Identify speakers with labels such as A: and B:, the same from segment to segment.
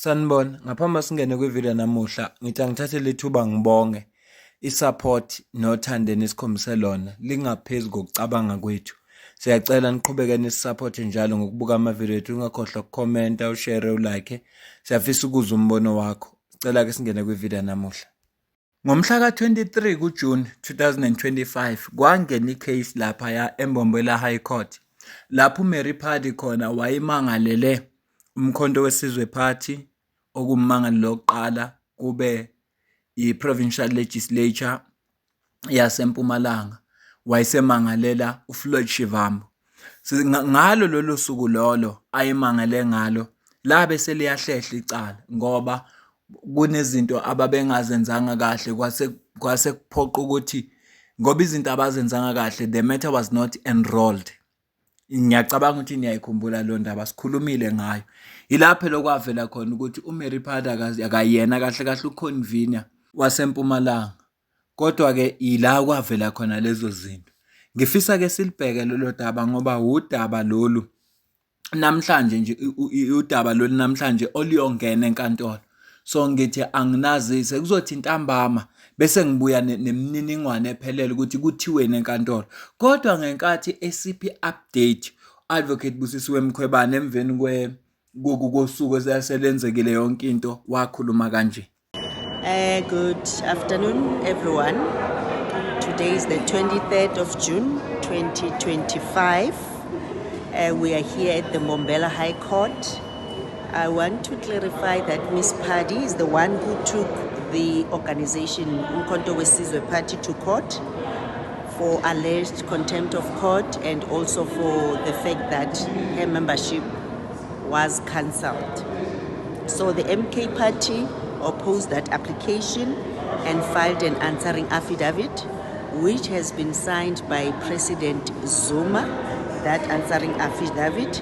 A: Sanibona, ngaphambi singene kwividiyo namuhla, ngithi angithathe lethuba ngibonge i-support nothando enikhombise lona lingaphezu kokucabanga kwethu. Siyacela niqhubeke nisiphote njalo ngokubuka amavidiyo ethu, ungakhohlwa ukukhomenta, ushare, ulike. Siyafisa ukuzwa umbono wakho. Sicela-ke singene kwividiyo namuhla. Ngomhla ka-23 kuJuni 2025 kwangena i-case laphaya eMbombela High Court lapho uMary Pardee khona wayimangalele Umkhonto Wesizwe Party okummangalo lokuqala kube i-Provincial Legislature yaseMpumalanga, wayesemangalela uFloyd Shivambu. Ngalo lolo suku lolo ayimangale ngalo labe seliyahlehla icala ngoba kunezinto ababengazenzanga kahle, kwase kuphoqa ukuthi ngoba izinto abazenzanga kahle, the matter was not enrolled. Ngiyacabanga ukuthi niyayikhumbula lo ndaba, sikhulumile ngayo. Ilapho lokwavela khona ukuthi uMary Pardee akayena kahle kahle uconvener waseMpumalanga. Kodwa-ke ila kwavela khona lezo zinto. Ngifisa-ke silibheke lolo daba ngoba udaba lolu namhlanje nje, udaba lolu namhlanje oluyongena enkantolo. So ngithi anginazise kuzothi ntambama bese ngibuya nemininingwane ephelele ukuthi kuthiweni enkantolo. Kodwa ngenkathi SCP update Advocate Busisiwe Mkhwebane emveni kosuku eselenzekile yonke into wakhuluma kanje.
B: Good afternoon, everyone. Today is the 23rd of June, 2025. We are here at the Mbombela High Court. I want to clarify that Ms. Pardee is the one who took the organization Umkhonto Wesizwe Party to court for alleged contempt of court and also for the fact that her membership was cancelled. So the MK Party opposed that application and filed an answering affidavit, which has been signed by President Zuma, that answering affidavit,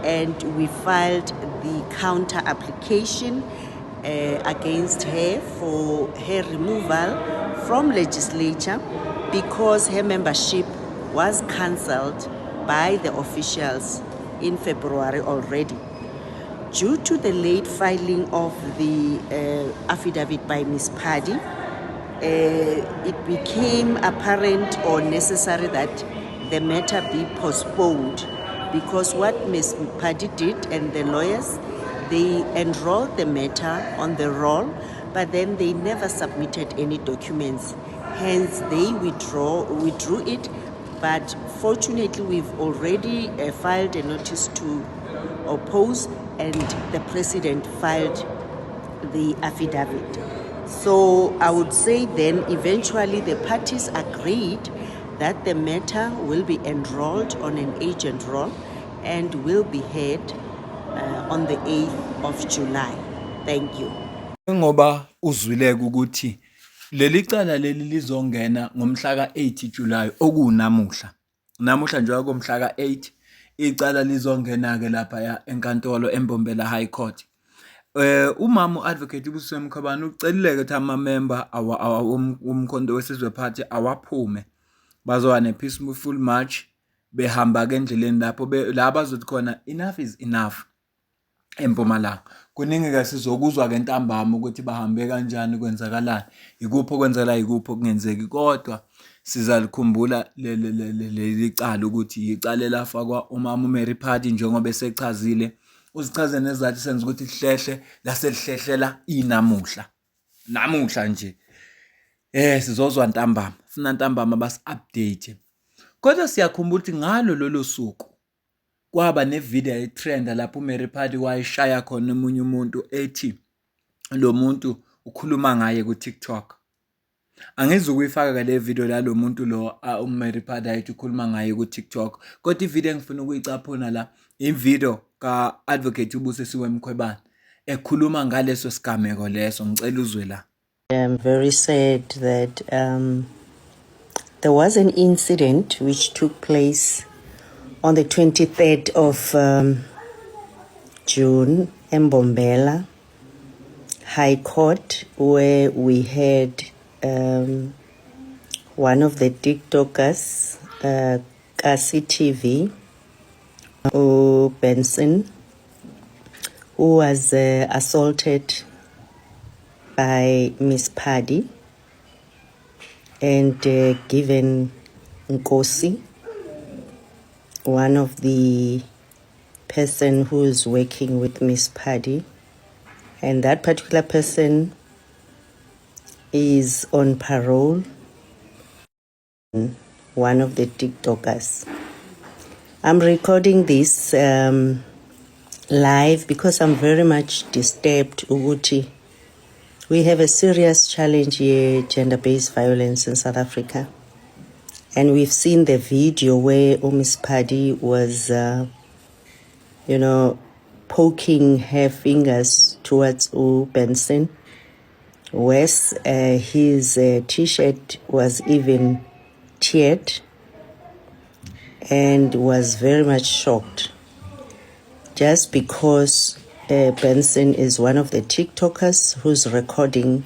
B: and we filed the counter application against her for her removal from legislature because her membership was cancelled by the officials in February already. Due to the late filing of the affidavit by Ms. Pardee, it became apparent or necessary that the matter be postponed, because what Ms. Pardee did and the lawyers, they enrolled the matter on the roll, but then they never submitted any documents. Hence, they withdrew it. But fortunately, we've already filed a notice to oppose, and the president filed the affidavit. So I would say then eventually the parties agreed that the matter will be enrolled on an agent roll and will be heard on the 8th of July. Thank you.
A: Ngoba uzwileke ukuthi leli cala leli lizongena ngomhla ka-8 July okunamuhla. Namuhla nje komhla ka-8 icala lizongena-ke lapha enkantolo eMbombela High Court. Umama uAdvocate Busisiwe Mkhwebane ucelile ukuthi ama-member Umkhonto Wesizwe Party awaphume bazoba ne-peaceful march, behamba ke endleleni lapho la bazothi khona enough is enough eMpumalanga. Kuningi-ke sizokuzwa-ke ntambama ukuthi bahambe kanjani, kwenzakalani, ikuphi okwenzela ikuphi okungenzeki, kodwa sizalikhumbula leli cala ukuthi icala elafakwa umama uMary Pardee njengoba esechazile. Uzichaze nezathu senza ukuthi lihlehle laselihlehlela namuhla nje. Sizozwa ntambama, sina ntambama basi-update. Kodwa siyakhumbula ukuthi ngalo lolo suku kwaba nevidiyo etrenda lapho uMary Pardee wayeshaya khona omunye umuntu ethi lo muntu ukhuluma ngaye ku-TikTok. Angizukuyifaka le video lalo muntu lo uMary Pardee ayithi ukhuluma ngaye ku-TikTok, kodwa ividiyo engifuna ukuyicaphuna la ividiyo ka-Advocate Busisiwe Mkhwebane ekhuluma ngaleso sigameko leso. Ngicela uzwe la.
B: I'm very sad that there was an incident which took place on the 23rd of June in Mbombela High Court, where we had one of the TikTokers, Kasi TV, Benson, who was assaulted by Miss Paddy and given Nkosi, one of the person who's working with Miss Paddy, and that particular person is on parole, one of the TikTokers. I'm recording this live because I'm very much disturbed, Uguti. We have a serious challenge here, gender-based violence in South Africa. And we've seen the video where Miss Paddy was, poking her fingers towards Benson. Wes, his T-shirt was even teared and was very much shocked just because Benson is one of the TikTokers who's recording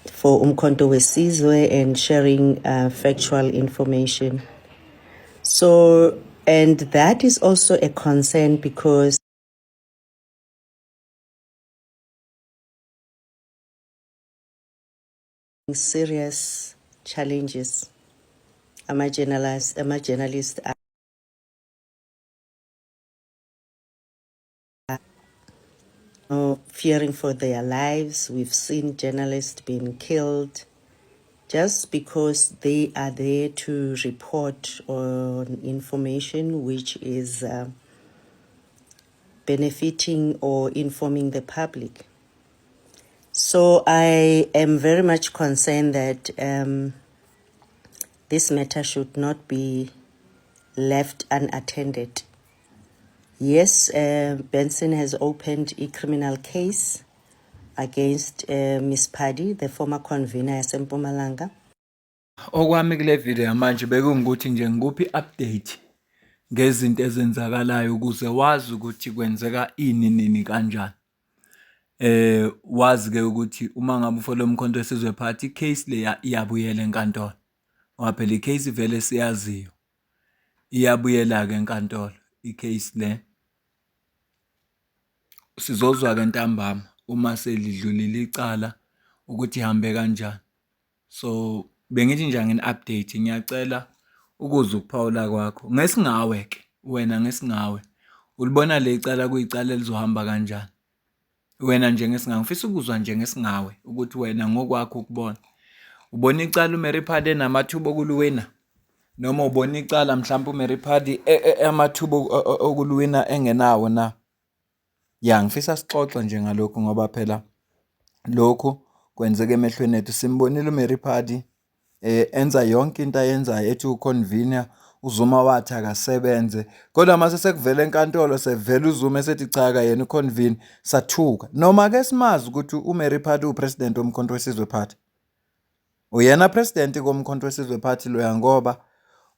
B: for Umkhonto Wesizwe and sharing factual information. So, and that is also a concern because serious challenges. I'm a journalist fearing for their lives. We've seen journalists being killed just because they are there to report on information which is benefiting or informing the public. So I am very much concerned that this matter should not be left unattended. Yes, Benson has opened a criminal case against Miss Paddy, the former convener yaseMpumalanga.
A: Okwami kule video yamanje bekungukuthi nje ngikuphi update ngezinto ezenzakalayo ukuze wazi ukuthi kwenzeka ini nini kanjani. Wazi ke ukuthi uma ngabe ufola Umkhonto Wesizwe Party icase le iyabuyela enkantolo. Ngoba phela icase vele siyaziyo. Iyabuyela ke enkantolo icase le. Sizozwa ke ntambama uma selidlulile icala ukuthi ihambe kanjani. So bengithi nje ngini update ngiyacela ukuze ukuphawula kwakho ngesingawe ke wena ngesingawe ulibona le icala kuyicala elizohamba kanjani. Wena nje ngesingawe ngifisa ukuzwa nje ngesingawe ukuthi wena ngokwakho ukubona ubona icala uMary Paddy enamathuba okuluwina noma ubona icala mhlawumbe uMary Paddy amathuba okuluwina engenawo na. Ya ngifisa sixoxe nje ngalokho ngoba phela lokho kwenzeka emehlweni ethu. Simbonile uMary Paddy enza yonke into ayenzayo ethi uconvener uZuma wathi akasebenze kodwa mase sekuvela enkantolo sevela uZuma esethi cha ka yena uconvene sathuka. Noma ke simazi ukuthi uMary Paddy upresident womkhonto wesizwe party. Uyena president komkhonto wesizwe party loya ngoba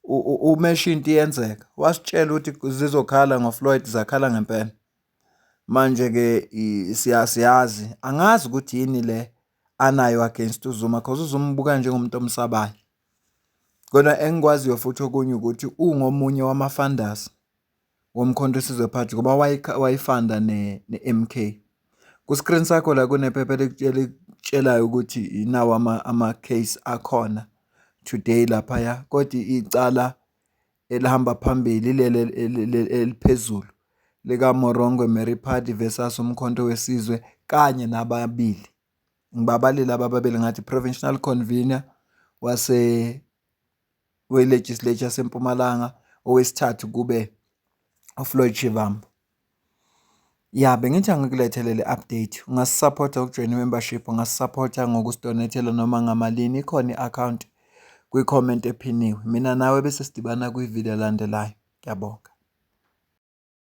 A: umeshinti yenzeka wasitshela ukuthi zizokhala ngoFloyd zakhala ngempela. Manje ke siyazi angazi ukuthi yini le anayo against uZuma because uZuma ubuka njengomuntu omsabayo. Kodwa engikwaziyo futhi okunye ukuthi ungomunye wama-funders womkhonto wesizwe party ngoba wayifunda ne-MK. Ku-screen sakho la kunephepha elitshelayo ukuthi inawo ama-case akhona today laphaya kodwa icala elihamba phambili eliphezulu lika Morongo Mary Paddy versus Umkhonto Wesizwe kanye nababili. Ngibabalile ababili ngathi provincial convener we-legislature yaseMpumalanga, owesithathu kube uFloyd Shivambu. Ya bengithi angikulethelele le update. Ungasupporta ukujoin membership, ungasupporta ngokusidonethela noma ngamalini. Ikhona i-account kwi-comment ephiniwe. Mina nawe bese sidibana kwi-video elandelayo. Ngiyabonga.